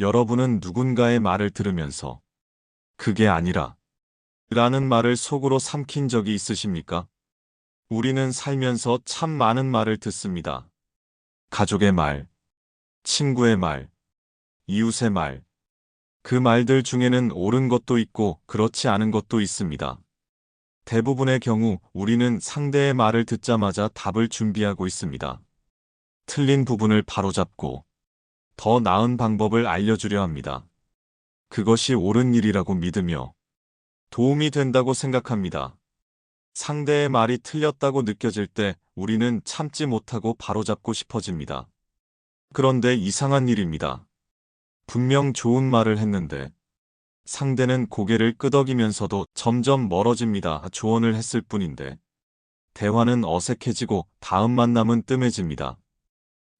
여러분은 누군가의 말을 들으면서 그게 아니라 라는 말을 속으로 삼킨 적이 있으십니까? 우리는 살면서 참 많은 말을 듣습니다. 가족의 말, 친구의 말, 이웃의 말. 그 말들 중에는 옳은 것도 있고 그렇지 않은 것도 있습니다. 대부분의 경우 우리는 상대의 말을 듣자마자 답을 준비하고 있습니다. 틀린 부분을 바로잡고 더 나은 방법을 알려주려 합니다. 그것이 옳은 일이라고 믿으며 도움이 된다고 생각합니다. 상대의 말이 틀렸다고 느껴질 때 우리는 참지 못하고 바로잡고 싶어집니다. 그런데 이상한 일입니다. 분명 좋은 말을 했는데 상대는 고개를 끄덕이면서도 점점 멀어집니다. 조언을 했을 뿐인데 대화는 어색해지고 다음 만남은 뜸해집니다.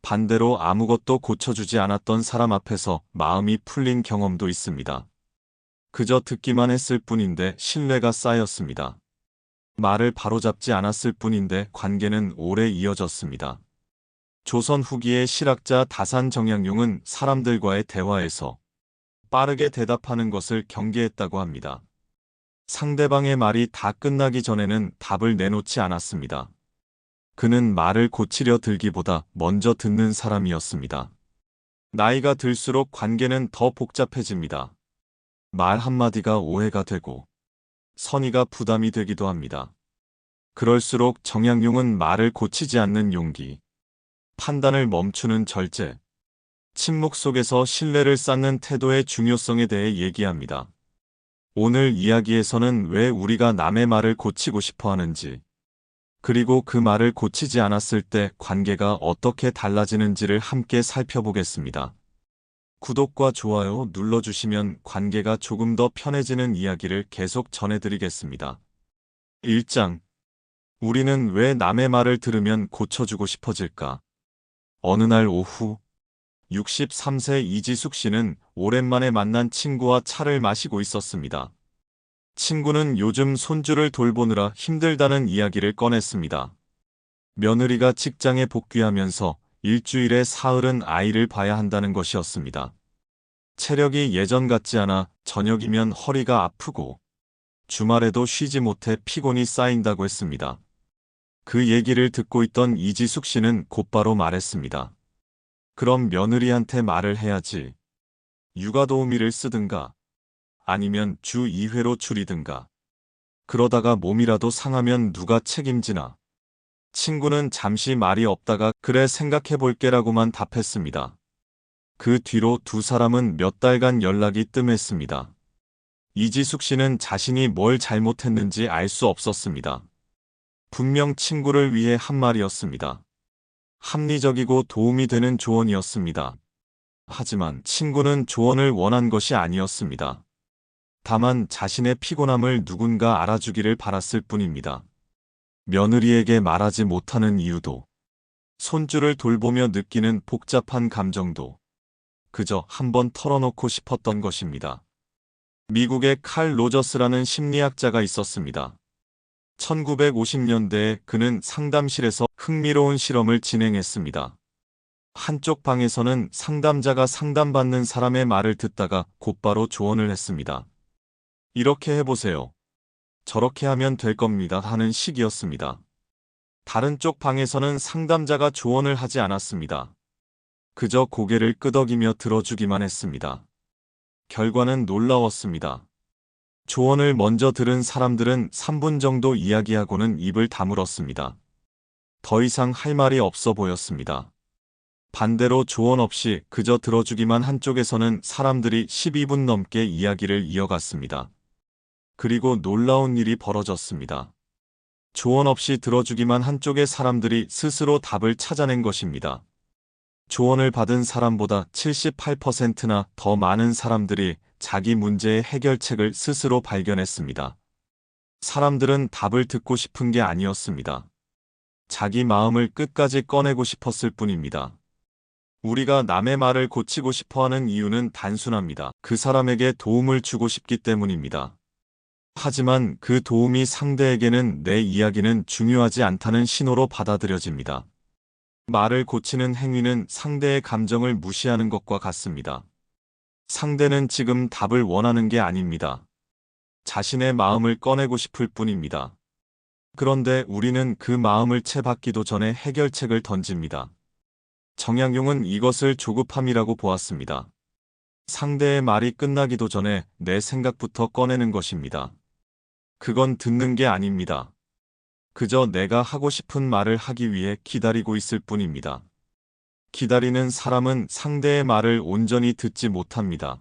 반대로 아무것도 고쳐주지 않았던 사람 앞에서 마음이 풀린 경험도 있습니다. 그저 듣기만 했을 뿐인데 신뢰가 쌓였습니다. 말을 바로잡지 않았을 뿐인데 관계는 오래 이어졌습니다. 조선 후기의 실학자 다산정약용은 사람들과의 대화에서 빠르게 대답하는 것을 경계했다고 합니다. 상대방의 말이 다 끝나기 전에는 답을 내놓지 않았습니다. 그는 말을 고치려 들기보다 먼저 듣는 사람이었습니다. 나이가 들수록 관계는 더 복잡해집니다. 말 한마디가 오해가 되고 선의가 부담이 되기도 합니다. 그럴수록 정약용은 말을 고치지 않는 용기, 판단을 멈추는 절제, 침묵 속에서 신뢰를 쌓는 태도의 중요성에 대해 얘기합니다. 오늘 이야기에서는 왜 우리가 남의 말을 고치고 싶어 하는지, 그리고 그 말을 고치지 않았을 때 관계가 어떻게 달라지는지를 함께 살펴보겠습니다. 구독과 좋아요 눌러주시면 관계가 조금 더 편해지는 이야기를 계속 전해드리겠습니다. 1장. 우리는 왜 남의 말을 들으면 고쳐주고 싶어질까? 어느 날 오후, 63세 이지숙 씨는 오랜만에 만난 친구와 차를 마시고 있었습니다. 친구는 요즘 손주를 돌보느라 힘들다는 이야기를 꺼냈습니다. 며느리가 직장에 복귀하면서 일주일에 사흘은 아이를 봐야 한다는 것이었습니다. 체력이 예전 같지 않아 저녁이면 허리가 아프고 주말에도 쉬지 못해 피곤이 쌓인다고 했습니다. 그 얘기를 듣고 있던 이지숙 씨는 곧바로 말했습니다. 그럼 며느리한테 말을 해야지. 육아도우미를 쓰든가 아니면 주 2회로 줄이든가. 그러다가 몸이라도 상하면 누가 책임지나. 친구는 잠시 말이 없다가 그래 생각해볼게라고만 답했습니다. 그 뒤로 두 사람은 몇 달간 연락이 뜸했습니다. 이지숙 씨는 자신이 뭘 잘못했는지 알 수 없었습니다. 분명 친구를 위해 한 말이었습니다. 합리적이고 도움이 되는 조언이었습니다. 하지만 친구는 조언을 원한 것이 아니었습니다. 다만 자신의 피곤함을 누군가 알아주기를 바랐을 뿐입니다. 며느리에게 말하지 못하는 이유도, 손주를 돌보며 느끼는 복잡한 감정도 그저 한번 털어놓고 싶었던 것입니다. 미국의 칼 로저스라는 심리학자가 있었습니다. 1950년대에 그는 상담실에서 흥미로운 실험을 진행했습니다. 한쪽 방에서는 상담자가 상담받는 사람의 말을 듣다가 곧바로 조언을 했습니다. 이렇게 해보세요. 저렇게 하면 될 겁니다 하는 식이었습니다. 다른 쪽 방에서는 상담자가 조언을 하지 않았습니다. 그저 고개를 끄덕이며 들어주기만 했습니다. 결과는 놀라웠습니다. 조언을 먼저 들은 사람들은 3분 정도 이야기하고는 입을 다물었습니다. 더 이상 할 말이 없어 보였습니다. 반대로 조언 없이 그저 들어주기만 한 쪽에서는 사람들이 12분 넘게 이야기를 이어갔습니다. 그리고 놀라운 일이 벌어졌습니다. 조언 없이 들어주기만 한 쪽의 사람들이 스스로 답을 찾아낸 것입니다. 조언을 받은 사람보다 78%나 더 많은 사람들이 자기 문제의 해결책을 스스로 발견했습니다. 사람들은 답을 듣고 싶은 게 아니었습니다. 자기 마음을 끝까지 꺼내고 싶었을 뿐입니다. 우리가 남의 말을 고치고 싶어하는 이유는 단순합니다. 그 사람에게 도움을 주고 싶기 때문입니다. 하지만 그 도움이 상대에게는 내 이야기는 중요하지 않다는 신호로 받아들여집니다. 말을 고치는 행위는 상대의 감정을 무시하는 것과 같습니다. 상대는 지금 답을 원하는 게 아닙니다. 자신의 마음을 꺼내고 싶을 뿐입니다. 그런데 우리는 그 마음을 채 받기도 전에 해결책을 던집니다. 정약용은 이것을 조급함이라고 보았습니다. 상대의 말이 끝나기도 전에 내 생각부터 꺼내는 것입니다. 그건 듣는 게 아닙니다. 그저 내가 하고 싶은 말을 하기 위해 기다리고 있을 뿐입니다. 기다리는 사람은 상대의 말을 온전히 듣지 못합니다.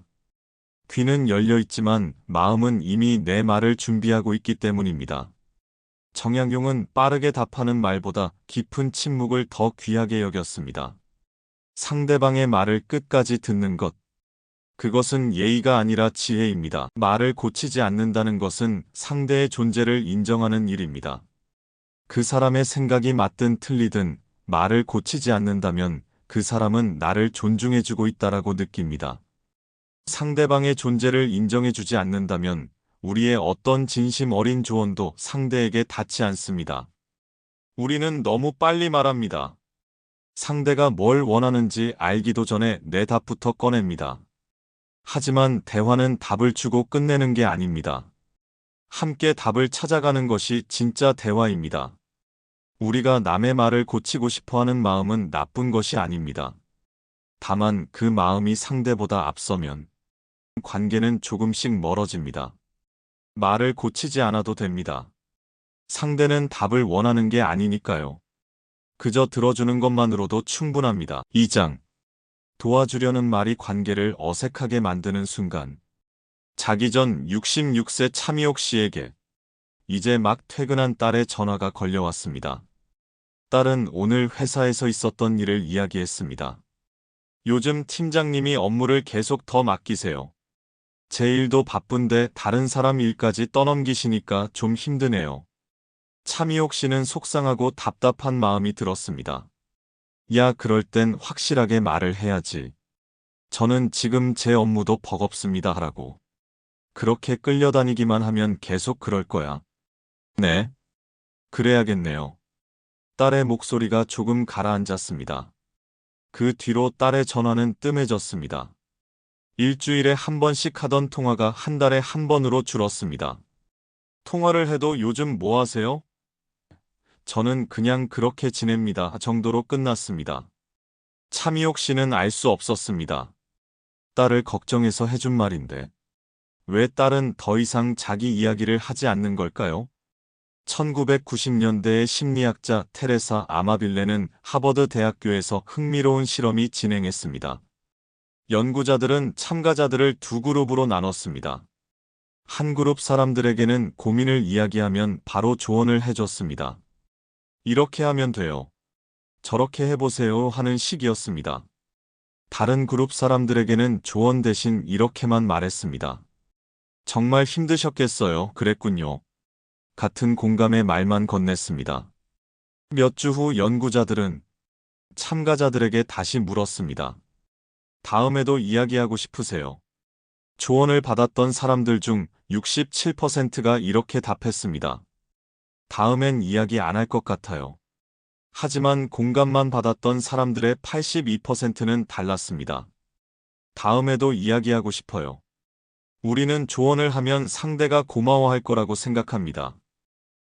귀는 열려 있지만 마음은 이미 내 말을 준비하고 있기 때문입니다. 정약용은 빠르게 답하는 말보다 깊은 침묵을 더 귀하게 여겼습니다. 상대방의 말을 끝까지 듣는 것. 그것은 예의가 아니라 지혜입니다. 말을 고치지 않는다는 것은 상대의 존재를 인정하는 일입니다. 그 사람의 생각이 맞든 틀리든 말을 고치지 않는다면 그 사람은 나를 존중해주고 있다라고 느낍니다. 상대방의 존재를 인정해주지 않는다면 우리의 어떤 진심 어린 조언도 상대에게 닿지 않습니다. 우리는 너무 빨리 말합니다. 상대가 뭘 원하는지 알기도 전에 내 답부터 꺼냅니다. 하지만 대화는 답을 주고 끝내는 게 아닙니다. 함께 답을 찾아가는 것이 진짜 대화입니다. 우리가 남의 말을 고치고 싶어 하는 마음은 나쁜 것이 아닙니다. 다만 그 마음이 상대보다 앞서면 관계는 조금씩 멀어집니다. 말을 고치지 않아도 됩니다. 상대는 답을 원하는 게 아니니까요. 그저 들어주는 것만으로도 충분합니다. 2장. 도와주려는 말이 관계를 어색하게 만드는 순간. 자기 전 66세 차미옥 씨에게 이제 막 퇴근한 딸의 전화가 걸려왔습니다. 딸은 오늘 회사에서 있었던 일을 이야기했습니다. 요즘 팀장님이 업무를 계속 더 맡기세요. 제 일도 바쁜데 다른 사람 일까지 떠넘기시니까 좀 힘드네요. 차미옥 씨는 속상하고 답답한 마음이 들었습니다. 야, 그럴 땐 확실하게 말을 해야지. 저는 지금 제 업무도 버겁습니다 하라고. 그렇게 끌려다니기만 하면 계속 그럴 거야. 네. 그래야겠네요. 딸의 목소리가 조금 가라앉았습니다. 그 뒤로 딸의 전화는 뜸해졌습니다. 일주일에 한 번씩 하던 통화가 한 달에 한 번으로 줄었습니다. 통화를 해도 요즘 뭐 하세요? 저는 그냥 그렇게 지냅니다 정도로 끝났습니다. 차미옥 씨는 알 수 없었습니다. 딸을 걱정해서 해준 말인데 왜 딸은 더 이상 자기 이야기를 하지 않는 걸까요? 1990년대의 심리학자 테레사 아마빌레는 하버드 대학교에서 흥미로운 실험이 진행했습니다. 연구자들은 참가자들을 두 그룹으로 나눴습니다. 한 그룹 사람들에게는 고민을 이야기하면 바로 조언을 해줬습니다. 이렇게 하면 돼요. 저렇게 해보세요 하는 식이었습니다. 다른 그룹 사람들에게는 조언 대신 이렇게만 말했습니다. 정말 힘드셨겠어요. 그랬군요. 같은 공감의 말만 건넸습니다. 몇 주 후 연구자들은 참가자들에게 다시 물었습니다. 다음에도 이야기하고 싶으세요? 조언을 받았던 사람들 중 67%가 이렇게 답했습니다. 다음엔 이야기 안 할 것 같아요. 하지만 공감만 받았던 사람들의 82%는 달랐습니다. 다음에도 이야기하고 싶어요. 우리는 조언을 하면 상대가 고마워할 거라고 생각합니다.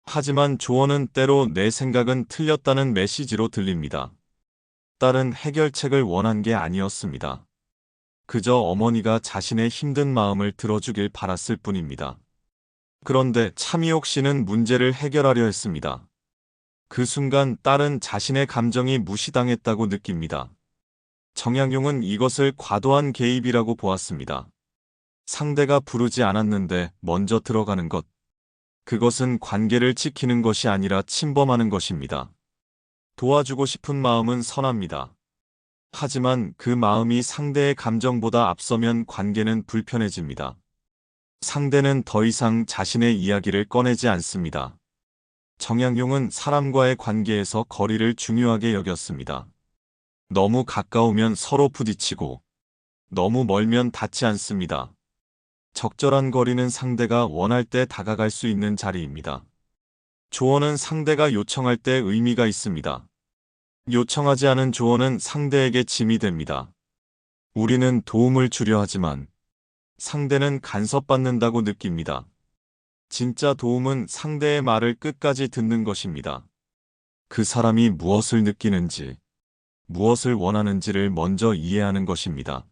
하지만 조언은 때로 내 생각은 틀렸다는 메시지로 들립니다. 딸은 해결책을 원한 게 아니었습니다. 그저 어머니가 자신의 힘든 마음을 들어주길 바랐을 뿐입니다. 그런데 차미옥 씨는 문제를 해결하려 했습니다. 그 순간 딸은 자신의 감정이 무시당했다고 느낍니다. 정약용은 이것을 과도한 개입이라고 보았습니다. 상대가 부르지 않았는데 먼저 들어가는 것. 그것은 관계를 지키는 것이 아니라 침범하는 것입니다. 도와주고 싶은 마음은 선합니다. 하지만 그 마음이 상대의 감정보다 앞서면 관계는 불편해집니다. 상대는 더 이상 자신의 이야기를 꺼내지 않습니다. 정약용은 사람과의 관계에서 거리를 중요하게 여겼습니다. 너무 가까우면 서로 부딪히고 너무 멀면 닿지 않습니다. 적절한 거리는 상대가 원할 때 다가갈 수 있는 자리입니다. 조언은 상대가 요청할 때 의미가 있습니다. 요청하지 않은 조언은 상대에게 짐이 됩니다. 우리는 도움을 주려 하지만 상대는 간섭받는다고 느낍니다. 진짜 도움은 상대의 말을 끝까지 듣는 것입니다. 그 사람이 무엇을 느끼는지, 무엇을 원하는지를 먼저 이해하는 것입니다.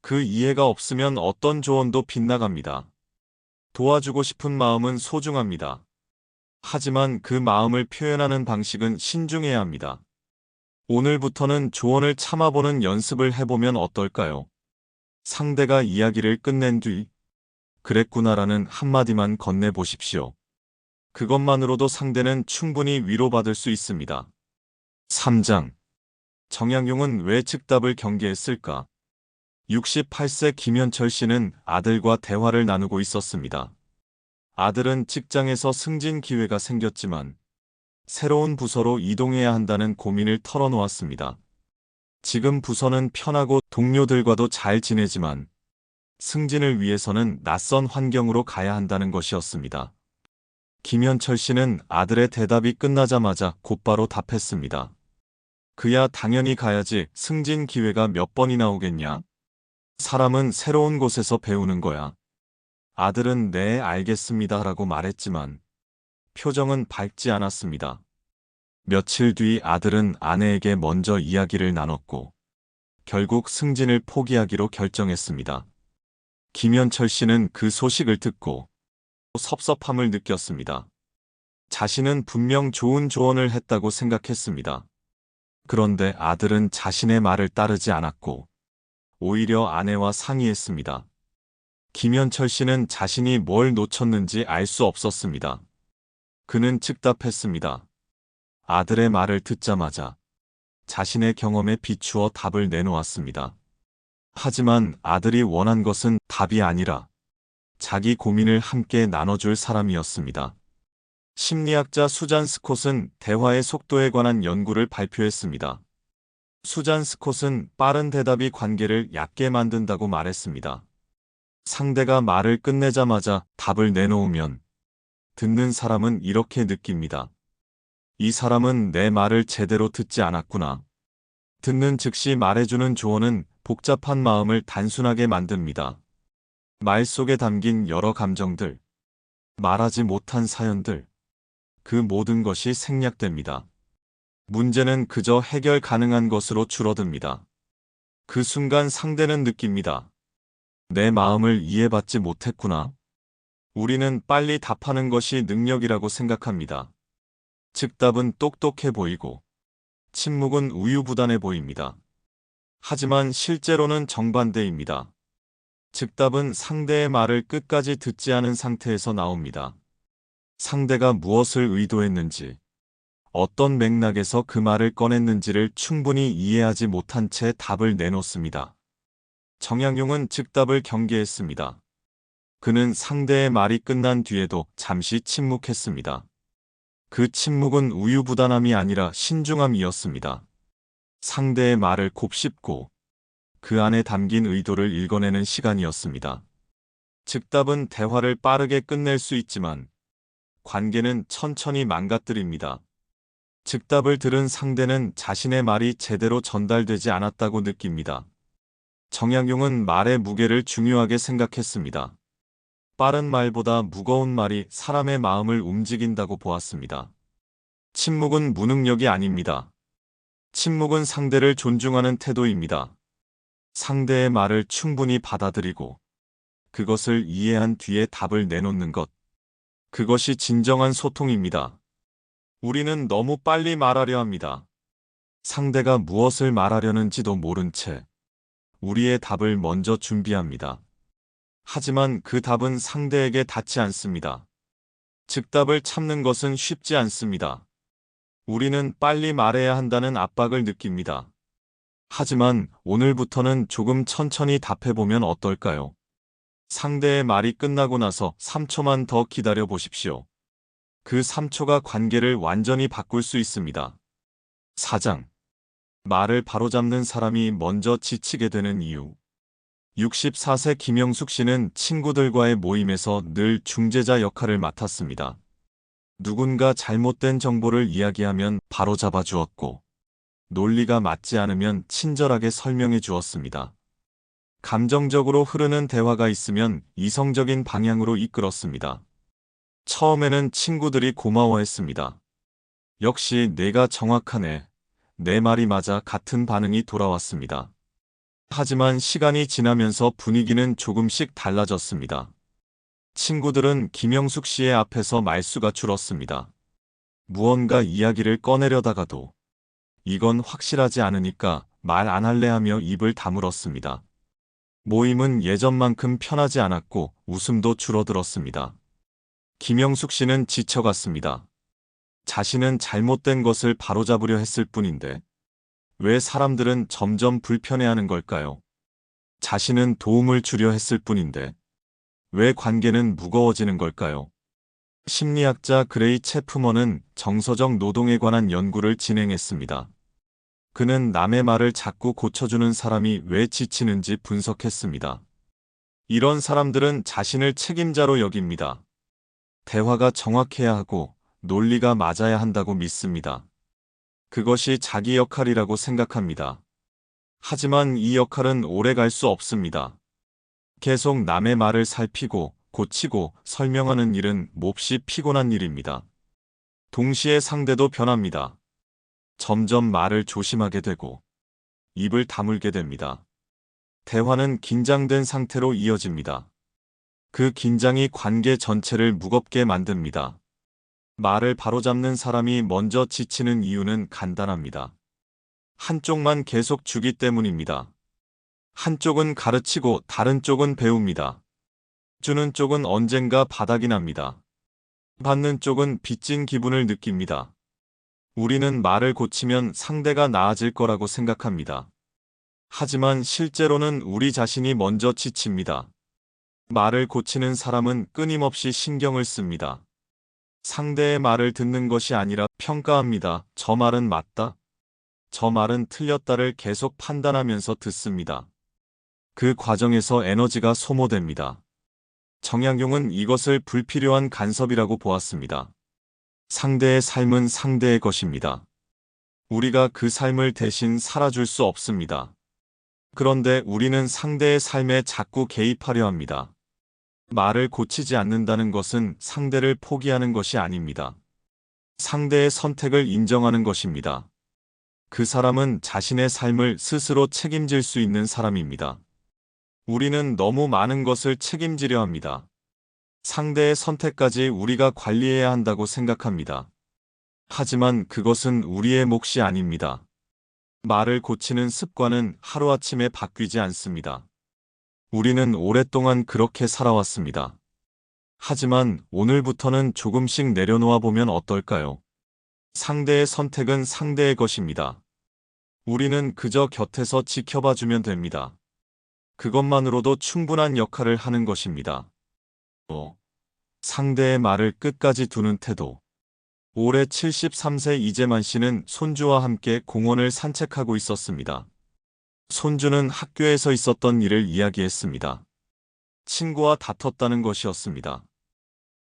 그 이해가 없으면 어떤 조언도 빗나갑니다. 도와주고 싶은 마음은 소중합니다. 하지만 그 마음을 표현하는 방식은 신중해야 합니다. 오늘부터는 조언을 참아보는 연습을 해보면 어떨까요? 상대가 이야기를 끝낸 뒤, 그랬구나라는 한마디만 건네보십시오. 그것만으로도 상대는 충분히 위로받을 수 있습니다. 3장. 정약용은 왜 즉답을 경계했을까? 68세 김현철 씨는 아들과 대화를 나누고 있었습니다. 아들은 직장에서 승진 기회가 생겼지만 새로운 부서로 이동해야 한다는 고민을 털어놓았습니다. 지금 부서는 편하고 동료들과도 잘 지내지만 승진을 위해서는 낯선 환경으로 가야 한다는 것이었습니다. 김현철 씨는 아들의 대답이 끝나자마자 곧바로 답했습니다. 그야 당연히 가야지. 승진 기회가 몇 번이나 오겠냐? 사람은 새로운 곳에서 배우는 거야. 아들은 네, 알겠습니다 라고 말했지만 표정은 밝지 않았습니다. 며칠 뒤 아들은 아내에게 먼저 이야기를 나눴고 결국 승진을 포기하기로 결정했습니다. 김현철 씨는 그 소식을 듣고 섭섭함을 느꼈습니다. 자신은 분명 좋은 조언을 했다고 생각했습니다. 그런데 아들은 자신의 말을 따르지 않았고 오히려 아내와 상의했습니다. 김현철 씨는 자신이 뭘 놓쳤는지 알 수 없었습니다. 그는 즉답했습니다. 아들의 말을 듣자마자 자신의 경험에 비추어 답을 내놓았습니다. 하지만 아들이 원한 것은 답이 아니라 자기 고민을 함께 나눠줄 사람이었습니다. 심리학자 수잔 스콧은 대화의 속도에 관한 연구를 발표했습니다. 수잔 스콧은 빠른 대답이 관계를 얕게 만든다고 말했습니다. 상대가 말을 끝내자마자 답을 내놓으면 듣는 사람은 이렇게 느낍니다. 이 사람은 내 말을 제대로 듣지 않았구나. 듣는 즉시 말해주는 조언은 복잡한 마음을 단순하게 만듭니다. 말 속에 담긴 여러 감정들, 말하지 못한 사연들, 그 모든 것이 생략됩니다. 문제는 그저 해결 가능한 것으로 줄어듭니다. 그 순간 상대는 느낍니다. 내 마음을 이해받지 못했구나. 우리는 빨리 답하는 것이 능력이라고 생각합니다. 즉답은 똑똑해 보이고 침묵은 우유부단해 보입니다. 하지만 실제로는 정반대입니다. 즉답은 상대의 말을 끝까지 듣지 않은 상태에서 나옵니다. 상대가 무엇을 의도했는지, 어떤 맥락에서 그 말을 꺼냈는지를 충분히 이해하지 못한 채 답을 내놓습니다. 정약용은 즉답을 경계했습니다. 그는 상대의 말이 끝난 뒤에도 잠시 침묵했습니다. 그 침묵은 우유부단함이 아니라 신중함이었습니다. 상대의 말을 곱씹고 그 안에 담긴 의도를 읽어내는 시간이었습니다. 즉답은 대화를 빠르게 끝낼 수 있지만 관계는 천천히 망가뜨립니다. 즉답을 들은 상대는 자신의 말이 제대로 전달되지 않았다고 느낍니다. 정약용은 말의 무게를 중요하게 생각했습니다. 빠른 말보다 무거운 말이 사람의 마음을 움직인다고 보았습니다. 침묵은 무능력이 아닙니다. 침묵은 상대를 존중하는 태도입니다. 상대의 말을 충분히 받아들이고 그것을 이해한 뒤에 답을 내놓는 것. 그것이 진정한 소통입니다. 우리는 너무 빨리 말하려 합니다. 상대가 무엇을 말하려는지도 모른 채 우리의 답을 먼저 준비합니다. 하지만 그 답은 상대에게 닿지 않습니다. 즉답을 참는 것은 쉽지 않습니다. 우리는 빨리 말해야 한다는 압박을 느낍니다. 하지만 오늘부터는 조금 천천히 답해보면 어떨까요? 상대의 말이 끝나고 나서 3초만 더 기다려 보십시오. 그 3초가 관계를 완전히 바꿀 수 있습니다. 4장. 말을 바로잡는 사람이 먼저 지치게 되는 이유. 64세 김영숙 씨는 친구들과의 모임에서 늘 중재자 역할을 맡았습니다. 누군가 잘못된 정보를 이야기하면 바로 잡아주었고 논리가 맞지 않으면 친절하게 설명해 주었습니다. 감정적으로 흐르는 대화가 있으면 이성적인 방향으로 이끌었습니다. 처음에는 친구들이 고마워했습니다. 역시 내가 정확하네. 내 말이 맞아 같은 반응이 돌아왔습니다. 하지만 시간이 지나면서 분위기는 조금씩 달라졌습니다. 친구들은 김영숙 씨의 앞에서 말수가 줄었습니다. 무언가 이야기를 꺼내려다가도 이건 확실하지 않으니까 말 안 할래 하며 입을 다물었습니다. 모임은 예전만큼 편하지 않았고 웃음도 줄어들었습니다. 김영숙 씨는 지쳐갔습니다. 자신은 잘못된 것을 바로잡으려 했을 뿐인데 왜 사람들은 점점 불편해하는 걸까요? 자신은 도움을 주려 했을 뿐인데 왜 관계는 무거워지는 걸까요? 심리학자 그레이 채프먼은 정서적 노동에 관한 연구를 진행했습니다. 그는 남의 말을 자꾸 고쳐주는 사람이 왜 지치는지 분석했습니다. 이런 사람들은 자신을 책임자로 여깁니다. 대화가 정확해야 하고 논리가 맞아야 한다고 믿습니다. 그것이 자기 역할이라고 생각합니다. 하지만 이 역할은 오래 갈 수 없습니다. 계속 남의 말을 살피고 고치고 설명하는 일은 몹시 피곤한 일입니다. 동시에 상대도 변합니다. 점점 말을 조심하게 되고 입을 다물게 됩니다. 대화는 긴장된 상태로 이어집니다. 그 긴장이 관계 전체를 무겁게 만듭니다. 말을 바로잡는 사람이 먼저 지치는 이유는 간단합니다. 한쪽만 계속 주기 때문입니다. 한쪽은 가르치고 다른 쪽은 배웁니다. 주는 쪽은 언젠가 바닥이 납니다. 받는 쪽은 빚진 기분을 느낍니다. 우리는 말을 고치면 상대가 나아질 거라고 생각합니다. 하지만 실제로는 우리 자신이 먼저 지칩니다. 말을 고치는 사람은 끊임없이 신경을 씁니다. 상대의 말을 듣는 것이 아니라 평가합니다. 저 말은 맞다. 저 말은 틀렸다를 계속 판단하면서 듣습니다. 그 과정에서 에너지가 소모됩니다. 정약용은 이것을 불필요한 간섭이라고 보았습니다. 상대의 삶은 상대의 것입니다. 우리가 그 삶을 대신 살아줄 수 없습니다. 그런데 우리는 상대의 삶에 자꾸 개입하려 합니다. 말을 고치지 않는다는 것은 상대를 포기하는 것이 아닙니다. 상대의 선택을 인정하는 것입니다. 그 사람은 자신의 삶을 스스로 책임질 수 있는 사람입니다. 우리는 너무 많은 것을 책임지려 합니다. 상대의 선택까지 우리가 관리해야 한다고 생각합니다. 하지만 그것은 우리의 몫이 아닙니다. 말을 고치는 습관은 하루아침에 바뀌지 않습니다. 우리는 오랫동안 그렇게 살아왔습니다. 하지만 오늘부터는 조금씩 내려놓아 보면 어떨까요? 상대의 선택은 상대의 것입니다. 우리는 그저 곁에서 지켜봐 주면 됩니다. 그것만으로도 충분한 역할을 하는 것입니다. 상대의 말을 끝까지 두는 태도. 올해 73세 이재만 씨는 손주와 함께 공원을 산책하고 있었습니다. 손주는 학교에서 있었던 일을 이야기했습니다. 친구와 다퉜다는 것이었습니다.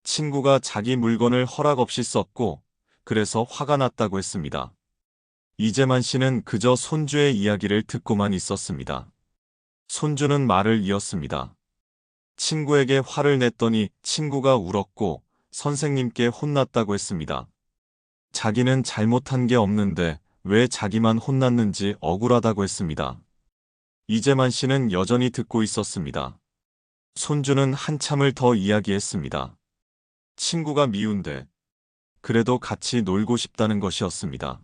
친구가 자기 물건을 허락 없이 썼고 그래서 화가 났다고 했습니다. 이재만 씨는 그저 손주의 이야기를 듣고만 있었습니다. 손주는 말을 이었습니다. 친구에게 화를 냈더니 친구가 울었고 선생님께 혼났다고 했습니다. 자기는 잘못한 게 없는데 왜 자기만 혼났는지 억울하다고 했습니다. 이재만 씨는 여전히 듣고 있었습니다. 손주는 한참을 더 이야기했습니다. 친구가 미운데 그래도 같이 놀고 싶다는 것이었습니다.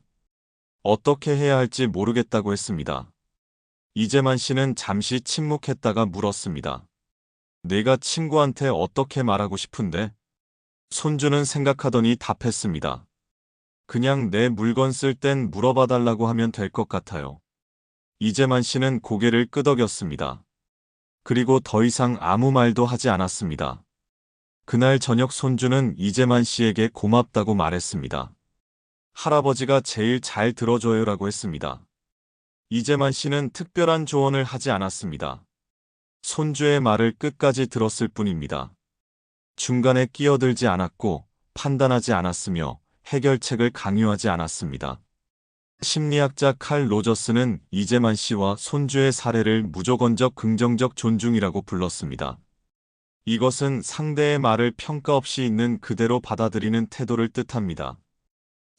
어떻게 해야 할지 모르겠다고 했습니다. 이재만 씨는 잠시 침묵했다가 물었습니다. 내가 친구한테 어떻게 말하고 싶은데? 손주는 생각하더니 답했습니다. 그냥 내 물건 쓸 땐 물어봐 달라고 하면 될 것 같아요. 이재만 씨는 고개를 끄덕였습니다. 그리고 더 이상 아무 말도 하지 않았습니다. 그날 저녁 손주는 이재만 씨에게 고맙다고 말했습니다. 할아버지가 제일 잘 들어줘요라고 했습니다. 이재만 씨는 특별한 조언을 하지 않았습니다. 손주의 말을 끝까지 들었을 뿐입니다. 중간에 끼어들지 않았고 판단하지 않았으며 해결책을 강요하지 않았습니다. 심리학자 칼 로저스는 이재만 씨와 손주의 사례를 무조건적 긍정적 존중이라고 불렀습니다. 이것은 상대의 말을 평가 없이 있는 그대로 받아들이는 태도를 뜻합니다.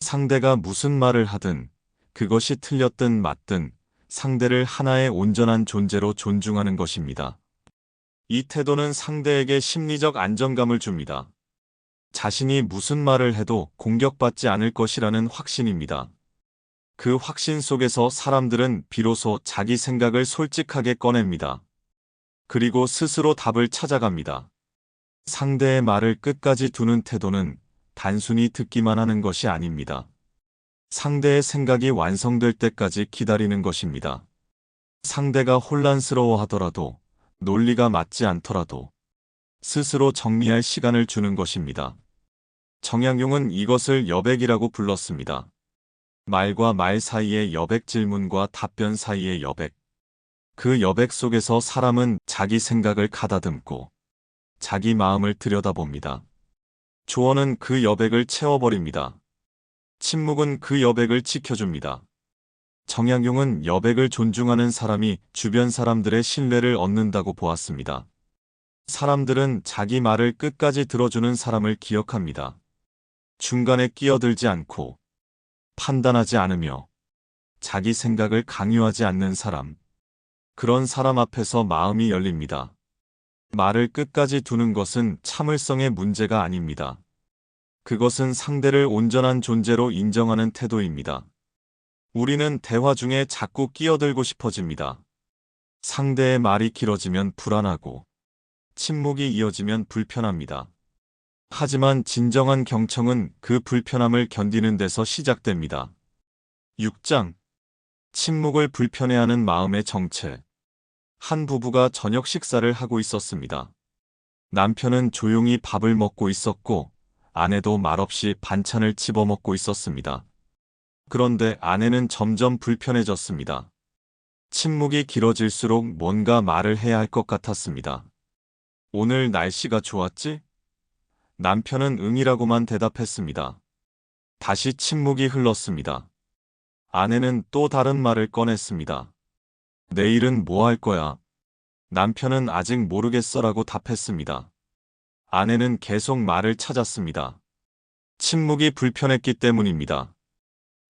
상대가 무슨 말을 하든, 그것이 틀렸든 맞든 상대를 하나의 온전한 존재로 존중하는 것입니다. 이 태도는 상대에게 심리적 안정감을 줍니다. 자신이 무슨 말을 해도 공격받지 않을 것이라는 확신입니다. 그 확신 속에서 사람들은 비로소 자기 생각을 솔직하게 꺼냅니다. 그리고 스스로 답을 찾아갑니다. 상대의 말을 끝까지 두는 태도는 단순히 듣기만 하는 것이 아닙니다. 상대의 생각이 완성될 때까지 기다리는 것입니다. 상대가 혼란스러워하더라도, 논리가 맞지 않더라도 스스로 정리할 시간을 주는 것입니다. 정약용은 이것을 여백이라고 불렀습니다. 말과 말 사이의 여백, 질문과 답변 사이의 여백. 그 여백 속에서 사람은 자기 생각을 가다듬고 자기 마음을 들여다봅니다. 조언은 그 여백을 채워버립니다. 침묵은 그 여백을 지켜줍니다. 정약용은 여백을 존중하는 사람이 주변 사람들의 신뢰를 얻는다고 보았습니다. 사람들은 자기 말을 끝까지 들어주는 사람을 기억합니다. 중간에 끼어들지 않고 판단하지 않으며 자기 생각을 강요하지 않는 사람. 그런 사람 앞에서 마음이 열립니다. 말을 끝까지 두는 것은 참을성의 문제가 아닙니다. 그것은 상대를 온전한 존재로 인정하는 태도입니다. 우리는 대화 중에 자꾸 끼어들고 싶어집니다. 상대의 말이 길어지면 불안하고 침묵이 이어지면 불편합니다. 하지만 진정한 경청은 그 불편함을 견디는 데서 시작됩니다. 6장. 침묵을 불편해하는 마음의 정체. 한 부부가 저녁 식사를 하고 있었습니다. 남편은 조용히 밥을 먹고 있었고 아내도 말없이 반찬을 집어먹고 있었습니다. 그런데 아내는 점점 불편해졌습니다. 침묵이 길어질수록 뭔가 말을 해야 할 것 같았습니다. 오늘 날씨가 좋았지? 남편은 응이라고만 대답했습니다. 다시 침묵이 흘렀습니다. 아내는 또 다른 말을 꺼냈습니다. 내일은 뭐 할 거야? 남편은 아직 모르겠어라고 답했습니다. 아내는 계속 말을 찾았습니다. 침묵이 불편했기 때문입니다.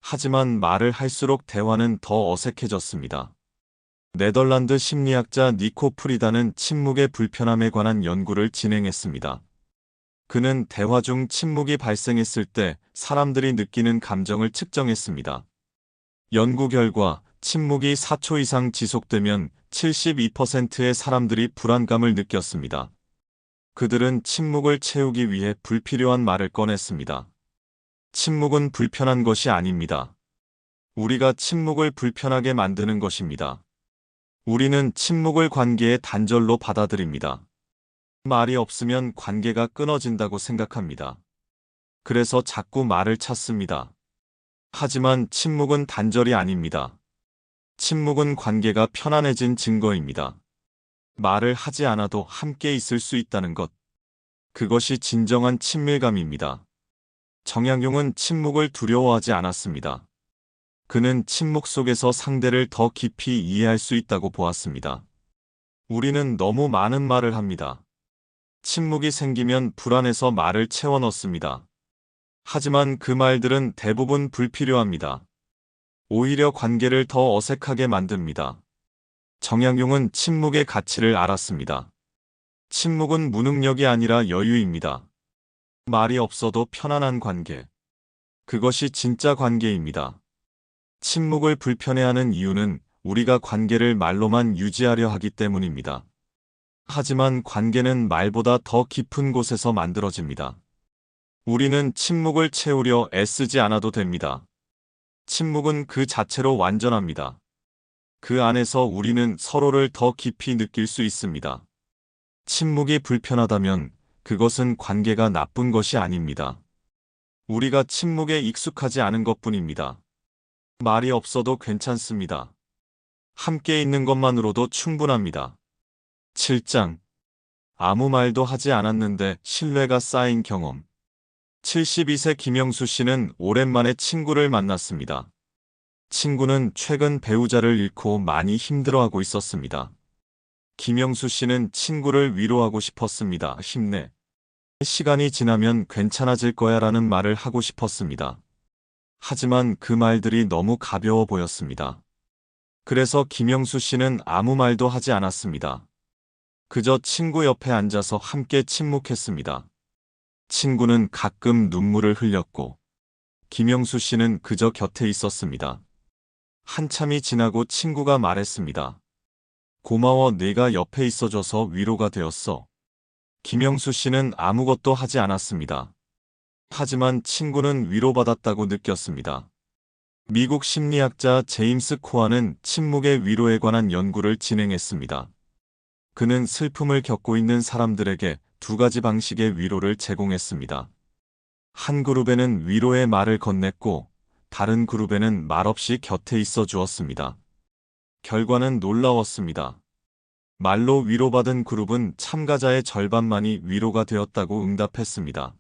하지만 말을 할수록 대화는 더 어색해졌습니다. 네덜란드 심리학자 니코 프리다는 침묵의 불편함에 관한 연구를 진행했습니다. 그는 대화 중 침묵이 발생했을 때 사람들이 느끼는 감정을 측정했습니다. 연구 결과 침묵이 4초 이상 지속되면 72%의 사람들이 불안감을 느꼈습니다. 그들은 침묵을 채우기 위해 불필요한 말을 꺼냈습니다. 침묵은 불편한 것이 아닙니다. 우리가 침묵을 불편하게 만드는 것입니다. 우리는 침묵을 관계의 단절로 받아들입니다. 말이 없으면 관계가 끊어진다고 생각합니다. 그래서 자꾸 말을 찾습니다. 하지만 침묵은 단절이 아닙니다. 침묵은 관계가 편안해진 증거입니다. 말을 하지 않아도 함께 있을 수 있다는 것. 그것이 진정한 친밀감입니다. 정약용은 침묵을 두려워하지 않았습니다. 그는 침묵 속에서 상대를 더 깊이 이해할 수 있다고 보았습니다. 우리는 너무 많은 말을 합니다. 침묵이 생기면 불안해서 말을 채워 넣습니다. 하지만 그 말들은 대부분 불필요합니다. 오히려 관계를 더 어색하게 만듭니다. 정약용은 침묵의 가치를 알았습니다. 침묵은 무능력이 아니라 여유입니다. 말이 없어도 편안한 관계. 그것이 진짜 관계입니다. 침묵을 불편해하는 이유는 우리가 관계를 말로만 유지하려 하기 때문입니다. 하지만 관계는 말보다 더 깊은 곳에서 만들어집니다. 우리는 침묵을 채우려 애쓰지 않아도 됩니다. 침묵은 그 자체로 완전합니다. 그 안에서 우리는 서로를 더 깊이 느낄 수 있습니다. 침묵이 불편하다면 그것은 관계가 나쁜 것이 아닙니다. 우리가 침묵에 익숙하지 않은 것뿐입니다. 말이 없어도 괜찮습니다. 함께 있는 것만으로도 충분합니다. 7장. 아무 말도 하지 않았는데 신뢰가 쌓인 경험. 72세 김영수 씨는 오랜만에 친구를 만났습니다. 친구는 최근 배우자를 잃고 많이 힘들어하고 있었습니다. 김영수 씨는 친구를 위로하고 싶었습니다. 힘내. 시간이 지나면 괜찮아질 거야 라는 말을 하고 싶었습니다. 하지만 그 말들이 너무 가벼워 보였습니다. 그래서 김영수 씨는 아무 말도 하지 않았습니다. 그저 친구 옆에 앉아서 함께 침묵했습니다. 친구는 가끔 눈물을 흘렸고, 김영수 씨는 그저 곁에 있었습니다. 한참이 지나고 친구가 말했습니다. 고마워, 내가 옆에 있어줘서 위로가 되었어. 김영수 씨는 아무것도 하지 않았습니다. 하지만 친구는 위로받았다고 느꼈습니다. 미국 심리학자 제임스 코아는 침묵의 위로에 관한 연구를 진행했습니다. 그는 슬픔을 겪고 있는 사람들에게 두 가지 방식의 위로를 제공했습니다. 한 그룹에는 위로의 말을 건넸고, 다른 그룹에는 말없이 곁에 있어 주었습니다. 결과는 놀라웠습니다. 말로 위로받은 그룹은 참가자의 절반만이 위로가 되었다고 응답했습니다.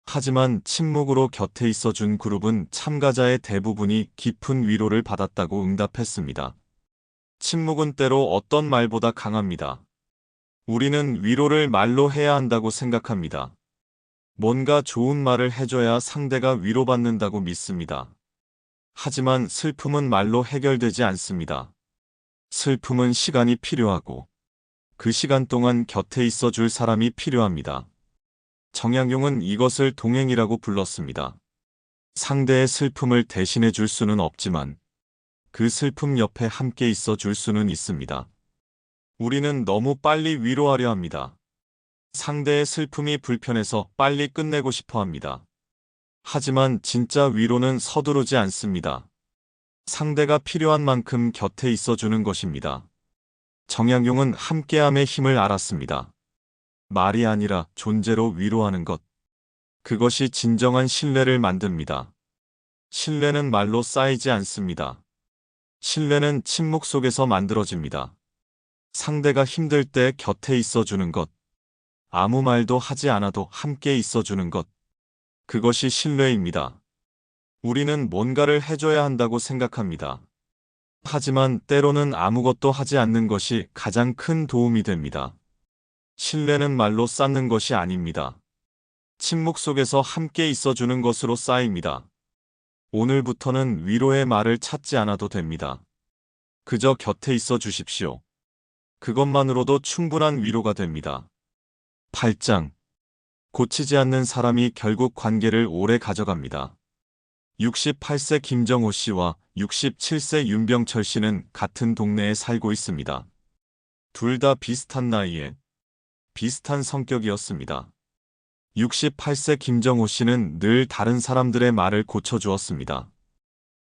하지만 침묵으로 곁에 있어 준 그룹은 참가자의 대부분이 깊은 위로를 받았다고 응답했습니다. 침묵은 때로 어떤 말보다 강합니다. 우리는 위로를 말로 해야 한다고 생각합니다. 뭔가 좋은 말을 해줘야 상대가 위로받는다고 믿습니다. 하지만 슬픔은 말로 해결되지 않습니다. 슬픔은 시간이 필요하고, 그 시간 동안 곁에 있어 줄 사람이 필요합니다. 정약용은 이것을 동행이라고 불렀습니다. 상대의 슬픔을 대신해 줄 수는 없지만, 그 슬픔 옆에 함께 있어 줄 수는 있습니다. 우리는 너무 빨리 위로하려 합니다. 상대의 슬픔이 불편해서 빨리 끝내고 싶어 합니다. 하지만 진짜 위로는 서두르지 않습니다. 상대가 필요한 만큼 곁에 있어 주는 것입니다. 정약용은 함께함의 힘을 알았습니다. 말이 아니라 존재로 위로하는 것. 그것이 진정한 신뢰를 만듭니다. 신뢰는 말로 쌓이지 않습니다. 신뢰는 침묵 속에서 만들어집니다. 상대가 힘들 때 곁에 있어 주는 것. 아무 말도 하지 않아도 함께 있어 주는 것. 그것이 신뢰입니다. 우리는 뭔가를 해줘야 한다고 생각합니다. 하지만 때로는 아무것도 하지 않는 것이 가장 큰 도움이 됩니다. 신뢰는 말로 쌓는 것이 아닙니다. 침묵 속에서 함께 있어 주는 것으로 쌓입니다. 오늘부터는 위로의 말을 찾지 않아도 됩니다. 그저 곁에 있어 주십시오. 그것만으로도 충분한 위로가 됩니다. 8장. 고치지 않는 사람이 결국 관계를 오래 가져갑니다. 68세 김정호 씨와 67세 윤병철 씨는 같은 동네에 살고 있습니다. 둘 다 비슷한 나이에 비슷한 성격이었습니다. 68세 김정호 씨는 늘 다른 사람들의 말을 고쳐주었습니다.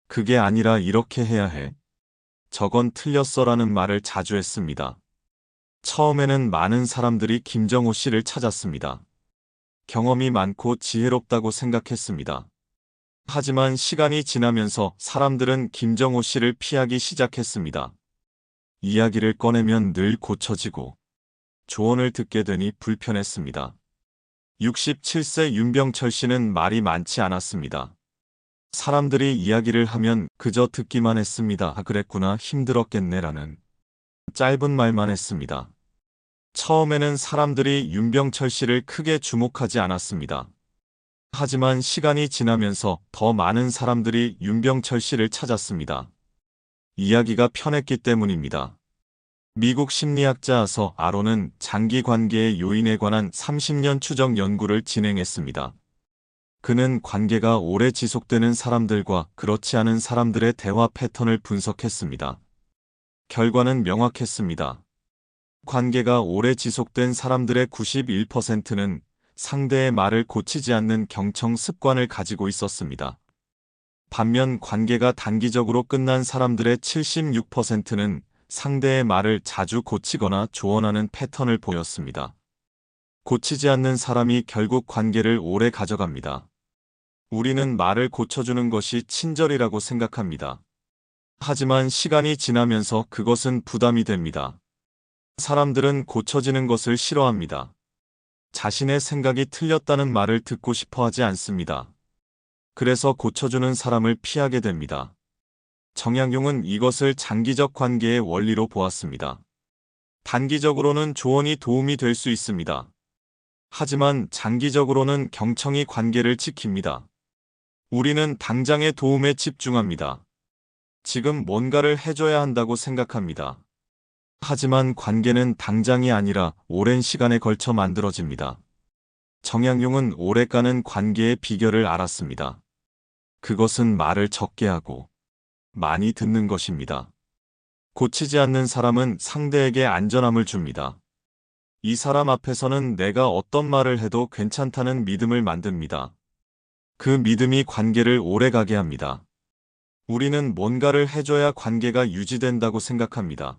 그게 아니라 이렇게 해야 해. 저건 틀렸어라는 말을 자주 했습니다. 처음에는 많은 사람들이 김정호 씨를 찾았습니다. 경험이 많고 지혜롭다고 생각했습니다. 하지만 시간이 지나면서 사람들은 김정호 씨를 피하기 시작했습니다. 이야기를 꺼내면 늘 고쳐지고 조언을 듣게 되니 불편했습니다. 67세 윤병철 씨는 말이 많지 않았습니다. 사람들이 이야기를 하면 그저 듣기만 했습니다. 아, 그랬구나, 힘들었겠네라는 짧은 말만 했습니다. 처음에는 사람들이 윤병철 씨를 크게 주목하지 않았습니다. 하지만 시간이 지나면서 더 많은 사람들이 윤병철 씨를 찾았습니다. 이야기가 편했기 때문입니다. 미국 심리학자 서 아론은 장기 관계의 요인에 관한 30년 추적 연구를 진행했습니다. 그는 관계가 오래 지속되는 사람들과 그렇지 않은 사람들의 대화 패턴을 분석했습니다. 결과는 명확했습니다. 관계가 오래 지속된 사람들의 91%는 상대의 말을 고치지 않는 경청 습관을 가지고 있었습니다. 반면 관계가 단기적으로 끝난 사람들의 76%는 상대의 말을 자주 고치거나 조언하는 패턴을 보였습니다. 고치지 않는 사람이 결국 관계를 오래 가져갑니다. 우리는 말을 고쳐주는 것이 친절이라고 생각합니다. 하지만 시간이 지나면서 그것은 부담이 됩니다. 사람들은 고쳐지는 것을 싫어합니다. 자신의 생각이 틀렸다는 말을 듣고 싶어 하지 않습니다. 그래서 고쳐주는 사람을 피하게 됩니다. 정약용은 이것을 장기적 관계의 원리로 보았습니다. 단기적으로는 조언이 도움이 될 수 있습니다. 하지만 장기적으로는 경청이 관계를 지킵니다. 우리는 당장의 도움에 집중합니다. 지금 뭔가를 해줘야 한다고 생각합니다. 하지만 관계는 당장이 아니라 오랜 시간에 걸쳐 만들어집니다. 정약용은 오래가는 관계의 비결을 알았습니다. 그것은 말을 적게 하고 많이 듣는 것입니다. 고치지 않는 사람은 상대에게 안전함을 줍니다. 이 사람 앞에서는 내가 어떤 말을 해도 괜찮다는 믿음을 만듭니다. 그 믿음이 관계를 오래가게 합니다. 우리는 뭔가를 해줘야 관계가 유지된다고 생각합니다.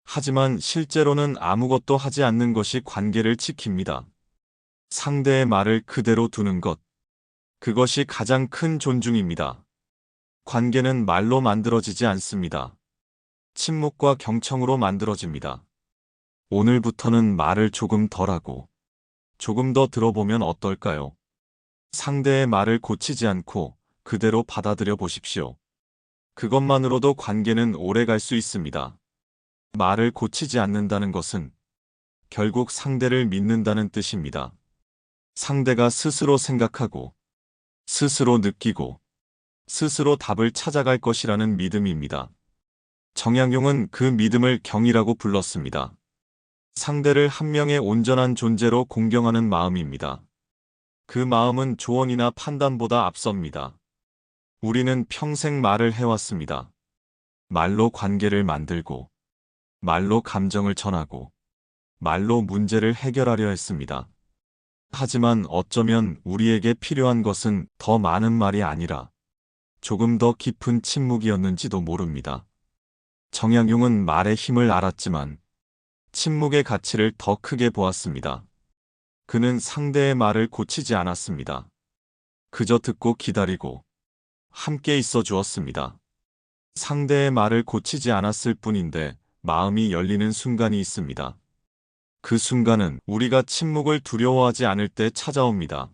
하지만 실제로는 아무것도 하지 않는 것이 관계를 지킵니다. 상대의 말을 그대로 두는 것. 그것이 가장 큰 존중입니다. 관계는 말로 만들어지지 않습니다. 침묵과 경청으로 만들어집니다. 오늘부터는 말을 조금 덜하고 조금 더 들어보면 어떨까요? 상대의 말을 고치지 않고 그대로 받아들여 보십시오. 그것만으로도 관계는 오래 갈 수 있습니다. 말을 고치지 않는다는 것은 결국 상대를 믿는다는 뜻입니다. 상대가 스스로 생각하고, 스스로 느끼고, 스스로 답을 찾아갈 것이라는 믿음입니다. 정약용은 그 믿음을 경이라고 불렀습니다. 상대를 한 명의 온전한 존재로 공경하는 마음입니다. 그 마음은 조언이나 판단보다 앞섭니다. 우리는 평생 말을 해왔습니다. 말로 관계를 만들고, 말로 감정을 전하고, 말로 문제를 해결하려 했습니다. 하지만 어쩌면 우리에게 필요한 것은 더 많은 말이 아니라 조금 더 깊은 침묵이었는지도 모릅니다. 정약용은 말의 힘을 알았지만 침묵의 가치를 더 크게 보았습니다. 그는 상대의 말을 고치지 않았습니다. 그저 듣고 기다리고 함께 있어 주었습니다. 상대의 말을 고치지 않았을 뿐인데 마음이 열리는 순간이 있습니다. 그 순간은 우리가 침묵을 두려워하지 않을 때 찾아옵니다.